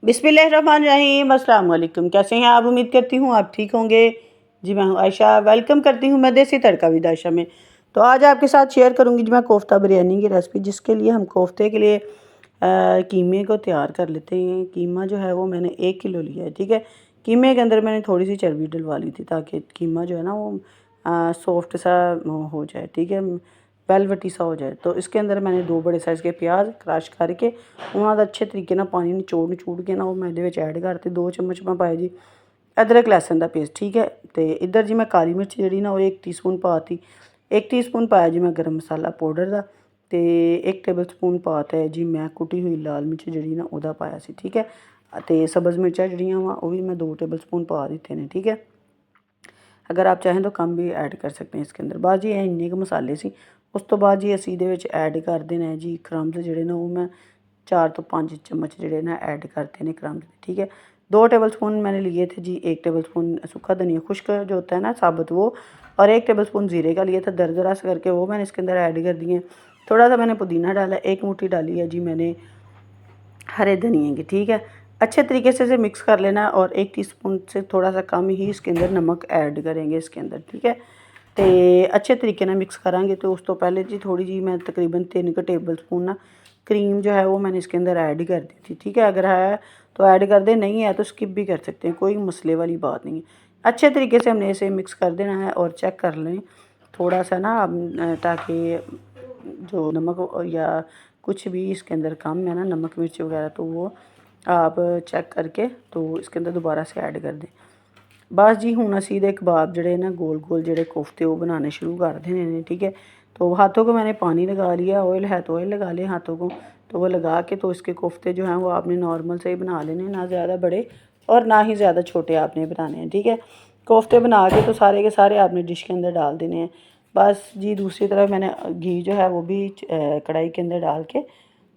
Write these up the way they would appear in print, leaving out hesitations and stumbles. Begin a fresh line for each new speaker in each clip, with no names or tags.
बिस्मिल्लाहिर्रहमानिर्रहीम, अस्सलाम वालेकुम। कैसे हैं आप? उम्मीद करती हूँ आप ठीक होंगे। जी मैं हूँ आयशा, वेलकम करती हूँ मैं देसी तड़का विद आयशा में। तो आज आपके साथ शेयर करूँगी जी मैं कोफ्ता बिरयानी की रेसिपी, जिसके लिए हम कोफ्ते के लिए कीमे को तैयार कर लेते हैं। कीमा जो है वो मैंने 1 किलो लिया है, ठीक है। कीमे के अंदर मैंने थोड़ी सी चर्बी डलवा ली थी ताकि कीमा जो है ना वो सॉफ्ट सा हो जाए, ठीक है, वेलवेटी सा हो जाए। तो इसके अंदर मैंने 2 बड़े साइज़ के प्याज क्रश करके उन्होंने अच्छे तरीके ना पानी निचोड़ के ना वो मैदे विच ऐड करते। 2 चम्मच मैं पाए जी अदरक लहसुन का पेस्ट, ठीक है। तो इधर जी मैं काली मिर्च जी ना वो 1 टीस्पून पाती। 1 टीस्पून पाया जी मैं गर्म मसाला पाउडर का। तो 1 टेबल स्पून पाता है जी मैं कुटी हुई लाल मिर्च जी ना वह पाया सी, ठीक है। तो सब्ज़ मिर्चा जड़ियाँ वा वो भी मैं 2 टेबल स्पून पा दिते हैं, ठीक है। अगर आप चाहें तो कम भी ऐड कर सकते हैं इसके अंदर। बस जी इन्ने क मसाले सी। उस तो बाद जी असीं इहदे विच ऐड कर देने हैं जी क्रम्स जिहड़े ने वो मैं 4 तो 5 चम्मच जिहड़े ना ऐड करते हैं क्रम्स, ठीक है। 2 टेबल स्पून मैंने लिए थे जी, 1 टेबल स्पून सूखा धनिया खुश्क जो होता है ना साबुत वो, और 1 टेबल स्पून ज़ीरे का लिया था दरदरा सा करके, वो मैंने इसके अंदर ऐड कर दिए। थोड़ा सा मैंने पुदीना डाला, 1 मुट्ठी डाली है जी मैंने हरे धनिए की, ठीक है। अच्छे तरीके से इसे मिक्स कर लेना है और 1 टीस्पून से थोड़ा सा कम ही इसके अंदर नमक ऐड करेंगे इसके अंदर, ठीक है। तो अच्छे तरीके ना मिक्स करांगे। तो उस तो पहले जी थोड़ी जी मैं तकरीबन 3 टेबल स्पून ना क्रीम जो है वो मैंने इसके अंदर ऐड कर दी थी, ठीक है। अगर है तो ऐड कर दें, नहीं है तो स्किप भी कर सकते हैं, कोई मसले वाली बात नहीं है। अच्छे तरीके से हमने इसे मिक्स कर देना है और चेक कर लें थोड़ा सा ना, ताकि जो नमक या कुछ भी इसके अंदर कम है ना, नमक मिर्च वगैरह, तो वो आप चेक करके तो इसके अंदर दोबारा से ऐड कर दें। बस जी हुण असीं इहदे कबाब जिहड़े ना गोल गोल जिहड़े कोफ्ते वो बनाने शुरू कर देने ने, ठीक है। तो हाथों को मैंने पानी लगा लिया, ऑयल है तो ऑयल लगा लें हाथों को। तो वो लगा के तो इसके कोफ्ते जो हैं वो आपने नॉर्मल से ही बना लेने, ना ज़्यादा बड़े और ना ही ज़्यादा छोटे आपने बनाने हैं, ठीक है। कोफ्ते बना के तो सारे के सारे आपने डिश के अंदर डाल देने हैं। बस जी दूसरी तरफ मैंने घी जो है वो भी कढ़ाई के अंदर डाल के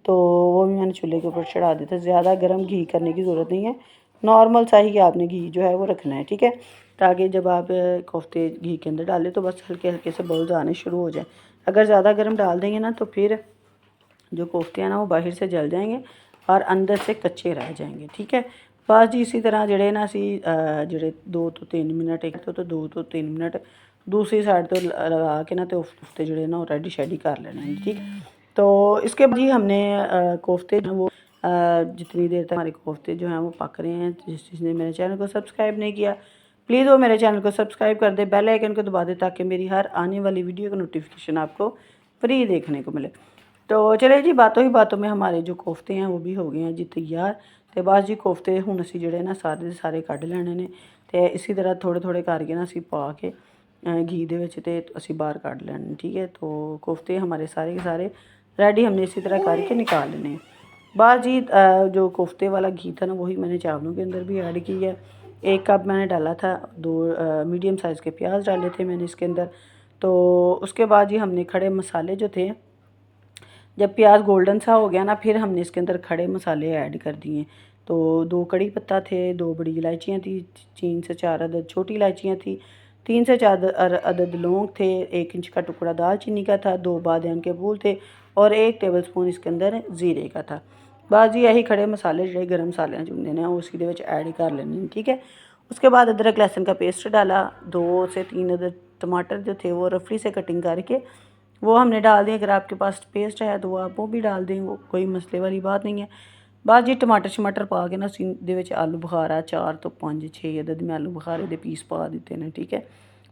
तो वो भी मैंने चूल्हे के ऊपर चढ़ा दिया था। ज़्यादा गर्म घी करने की ज़रूरत नहीं है, नॉर्मल सा ही आपने घी जो है वो रखना है, ठीक है। ताकि जब आप कोफ्ते घी के अंदर डालें तो बस हल्के हल्के से बबल्स आने शुरू हो जाएं। अगर ज़्यादा गर्म डाल देंगे ना तो फिर जो कोफ्ते हैं ना वो बाहर से जल जाएंगे और अंदर से कच्चे रह जाएंगे, ठीक है। बस जी इसी तरह जड़े ना असी जड़े 2 तो 3 मिनट, एक तो 2 तो 3 मिनट दूसरी साइड तो लगा के ना तो कोफ्ते जड़े ना रेडी शेडी कर लेने हैं, ठीक। तो इसके बाद जी हमने कोफ्ते जो वो जितनी देर तक हमारे कोफ्ते जो हैं वो पक रहे हैं, तो जिसने मेरे चैनल को सब्सक्राइब नहीं किया प्लीज़ वो मेरे चैनल को सब्सक्राइब कर दे, बेल आइकन को दबा दे ताकि मेरी हर आने वाली वीडियो का नोटिफिकेशन आपको फ्री देखने को मिले। तो चलिए जी बातों ही बातों में हमारे जो कोफ्ते हैं वो भी हो गए हैं जी तैयार। तो बस जी कोफ्ते हुण असीं जिहड़े ना सारे दे सारे कढ लैणे ने। तो इसी तरह थोड़े थोड़े करके ना असीं पा के घी दे विच ते असीं बाहर कढ लैणे, ठीक है। तो कोफ्ते हमारे सारे के सारे रेडी हमने इसी तरह करके निकाल लेने हैं। बस जी जो कोफ्ते वाला घी था ना वही मैंने चावलों के अंदर भी ऐड किया है। 1 कप मैंने डाला था, 2 मीडियम साइज़ के प्याज डाले थे मैंने इसके अंदर। तो उसके बाद जी हमने खड़े मसाले जो थे, जब प्याज गोल्डन सा हो गया ना फिर हमने इसके अंदर खड़े मसाले ऐड कर दिए। तो 2 कड़ी पत्ता थे, 2 बड़ी इलायचियाँ थी, 3 से 4 अदद छोटी इलायचियाँ थी, 3 से 4 अदद लौंग थे, 1 इंच का टुकड़ा दालचीनी का था, 2 बादाम के फूल थे और 1 टेबल स्पून इसके अंदर ज़ीरे का था। बस जी यही खड़े मसाले जो गर्म मसाले होंदे ने वो इसी दे विच ऐड कर लेने, ठीक है। उसके बाद अदरक लहसुन का पेस्ट डाला, 2 से 3 अदद टमाटर जो थे वो रफली से कटिंग करके वो हमने डाल दिए। अगर आपके पास पेस्ट है तो आप वो भी डाल दें, वो कोई मसले वाली बात नहीं है। बस जी टमाटर शमाटर पा के ना असीं दे विच आलू बुखारा 4 तो 5 6 अदद मैं आलू बुखारे दे पीस पा दिते ने, ठीक है।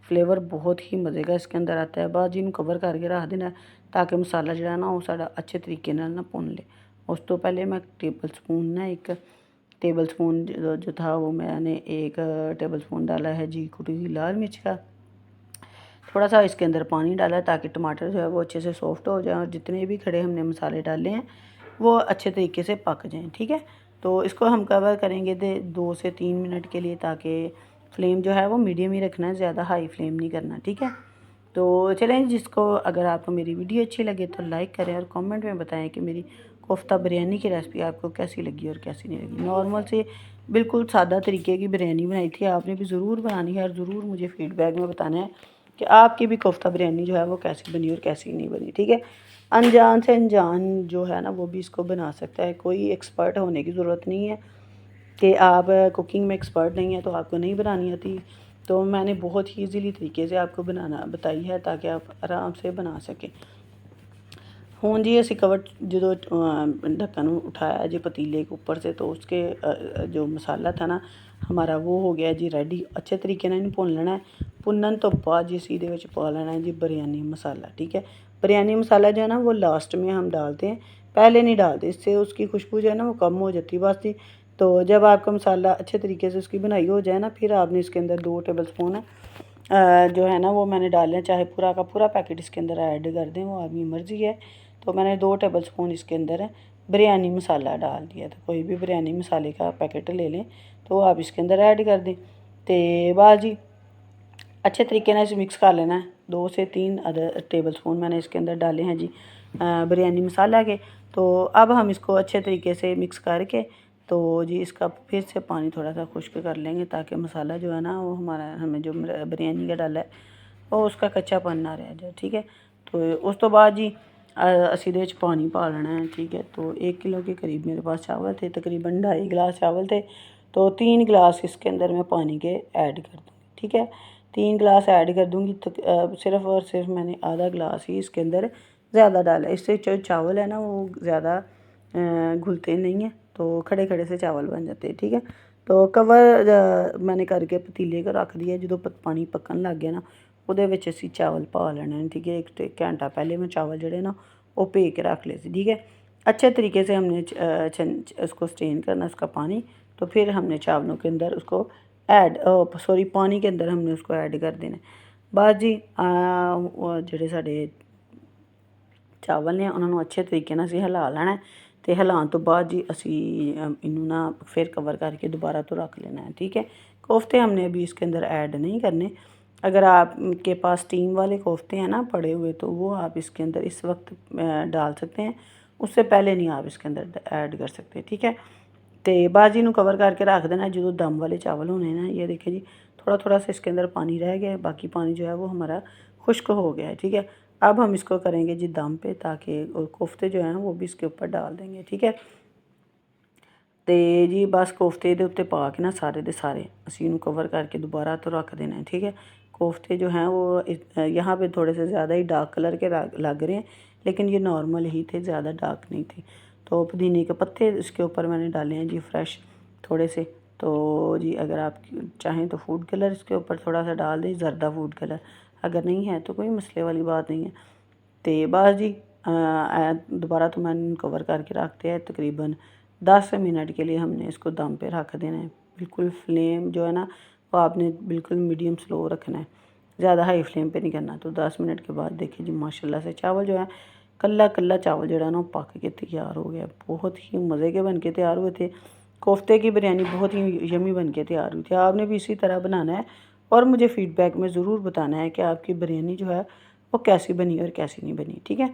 फ्लेवर बहुत ही मज़े का इसके अंदर आता है। बस जी इन्हूं कवर करके रख देना ताकि मसाला जिहड़ा ना वो साडा अच्छे तरीके नाल ना भुन ले। उस तो पहले मैं टेबल स्पून ना 1 टेबल स्पून जो था वो मैंने 1 टेबल स्पून डाला है जी कुटी हुई लाल मिर्च का। थोड़ा सा इसके अंदर पानी डाला है ताकि टमाटर जो है वो अच्छे से सॉफ्ट हो जाए और जितने भी खड़े हमने मसाले डाले हैं वो अच्छे तरीके से पक जाएं, ठीक है। तो इसको हम कवर करेंगे 2 से 3 मिनट के लिए, ताकि फ्लेम जो है वो मीडियम ही रखना है, ज़्यादा हाई फ्लेम नहीं करना, ठीक है। तो चलें जिसको अगर आपको मेरी वीडियो अच्छी लगे तो लाइक करें और कमेंट में बताएं कि मेरी कोफ्ता बिरयानी की रेसिपी आपको कैसी लगी और कैसी नहीं लगी। नॉर्मल से बिल्कुल सादा तरीके की बिरयानी बनाई थी, आपने भी ज़रूर बनानी है और ज़रूर मुझे फ़ीडबैक में बताना है कि आपकी भी कोफ्ता बिरयानी जो है वो कैसी बनी और कैसी नहीं बनी, ठीक है। अनजान से अनजान जो है ना वो भी इसको बना सकता है, कोई एक्सपर्ट होने की ज़रूरत नहीं है। कि आप कुकिंग में एक्सपर्ट नहीं है तो आपको नहीं बनानी आती, तो मैंने बहुत ही ईजीली तरीके से आपको बनाना बताई है ताकि आप आराम से बना सकें। हुण जी असी कवर जो ढक्कन उठाया जी पतीले के ऊपर से, तो उसके जो मसाला था ना हमारा वो हो गया जी रेडी। अच्छे तरीके नाल इन्हूं भुन लेना है। भुनन तो बाद जी असी इहदे विच पा लेना है जी बिरयानी मसाला। ठीक है, बिरयानी मसाला जो है ना वो लास्ट में हम डालते हैं, पहले नहीं डालते, इससे उसकी खुशबू जो है ना वो कम हो जाती है बस जी। तो जब आपका मसाला अच्छे तरीके से उसकी बनाई हो जाए ना, फिर आपने इसके अंदर 2 टेबल स्पून जो है ना वो मैंने डाले हैं, चाहे पूरा का पूरा पैकेट इसके अंदर ऐड कर दें, वो आपकी मर्ज़ी है। तो मैंने 2 टेबल स्पून इसके अंदर बिरयानी मसाला डाल दिया। तो कोई भी बिरयानी मसाले का पैकेट ले लें तो आप इसके अंदर ऐड कर दें। तो बाद जी अच्छे तरीके से इसे मिक्स कर लेना है। 2 से 3 टेबल स्पून मैंने इसके अंदर डाले हैं जी बिरयानी मसाला के। तो अब हम इसको अच्छे तरीके से मिक्स करके तो जी इसका फिर से पानी थोड़ा सा खुश्क कर लेंगे ताकि मसाला जो है ना वो हमारा हमें जो बिरयानी का डाला है वो उसका कच्चापन ना रह जाए। ठीक है, तो उस तो बाद जी असी दे पानी पा लेना है। ठीक है, तो 1 किलो के करीब मेरे पास चावल थे, तकरीबन 2.5 गिलास चावल थे, तो 3 गिलास इसके अंदर मैं पानी के ऐड कर दूँगी। ठीक है, 3 गिलास ऐड कर दूँगी। तो सिर्फ़ और सिर्फ मैंने आधा गिलास ही इसके अंदर ज़्यादा डाला, इससे जो चावल है ना वो ज़्यादा घुलते नहीं हैं, तो खड़े खड़े से चावल बन जाते हैं। ठीक है, तो कवर मैंने करके पतीले को रख दिया। जो पानी पकन लग गया ना ਉਹਦੇ ਵਿੱਚ ਅਸੀਂ चावल पा लेना है। ठीक है, 1 घंटा पहले मैं चावल जड़े ना वो पे के रख ले। ठीक है, अच्छे तरीके से हमने उसको स्ट्रेन करना उसका पानी। तो फिर हमने चावलों के अंदर उसको पानी के अंदर हमने उसको ऐड कर देना। बाद जी ਜਿਹੜੇ ਸਾਡੇ ਚਾਵਲ ਨੇ ਉਹਨਾਂ ਨੂੰ ਅੱਛੇ ਤਰੀਕੇ ਨਾਲ ਅਸੀਂ ਹਿਲਾ ਲੈਣਾ ਤੇ ਹਿਲਾਉਣ ਤੋਂ ਬਾਅਦ ਜੀ ਅਸੀਂ ਇਹਨੂੰ ना फिर कवर करके दोबारा तो रख लेना है। ठीक है, कोफ्ते हमने अभी इसके अंदर ऐड नहीं करने। अगर आपके पास स्टीम वाले कोफ्ते हैं ना पड़े हुए तो वो आप इसके अंदर इस वक्त डाल सकते हैं, उससे पहले नहीं आप इसके अंदर ऐड कर सकते। ठीक है, तो बाजी नू कवर करके रख देना। जो दम वाले चावल होने ना, ये देखिए जी थोड़ा थोड़ा सा इसके अंदर पानी रह गया है, बाकी पानी जो है वो हमारा खुश्क हो गया है। ठीक है, अब हम इसको करेंगे जी दम पे, ताकि कोफ्ते जो है ना वो भी इसके ऊपर डाल देंगे। ठीक है, तो जी बस कोफ्ते दे उत्ते पा के ना सारे दे सारे असी इनू कवर करके दोबारा तो रख देना है। ठीक है, कोफ्ते जो हैं वो यहाँ पे थोड़े से ज़्यादा ही डार्क कलर के लग रहे हैं, लेकिन ये नॉर्मल ही थे, ज़्यादा डार्क नहीं थे। तो पुदीने के पत्ते इसके ऊपर मैंने डाले हैं जी फ्रेश थोड़े से। तो जी अगर आप चाहें तो फूड कलर इसके ऊपर थोड़ा सा डाल दें, ज़र्दा फूड कलर। अगर नहीं है तो कोई मसले वाली बात नहीं है। तो बस जी दोबारा तो मैंने कवर करके रखते हैं। तकरीबन 10 मिनट के लिए हमने इसको दम पे रख देना है। बिल्कुल फ्लेम जो है ना वो आपने बिल्कुल मीडियम स्लो रखना है, ज़्यादा हाई फ्लेम पे नहीं करना। तो 10 मिनट के बाद देखिए जी माशाल्लाह से चावल जो है कल्ला कल्ला चावल जो है ना पक के तैयार हो गया। बहुत ही मज़े के बन के तैयार हुए थे। कोफ्ते की बिरयानी बहुत ही यमी बन के तैयार हुई थी। आपने भी इसी तरह बनाना है और मुझे फ़ीडबैक में ज़रूर बताना है कि आपकी बिरयानी जो है वो कैसी बनी और कैसी नहीं बनी। ठीक है,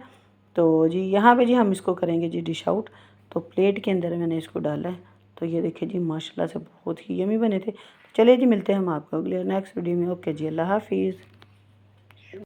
तो जी यहाँ पे जी हम इसको करेंगे जी डिश आउट। तो प्लेट के अंदर मैंने इसको डाला है। तो ये देखिए जी माशाल्लाह से बहुत ही यमी बने थे। चलिए जी मिलते हैं हम आपको अगले नेक्स्ट वीडियो में। ओके जी, अल्लाह हाफिज़।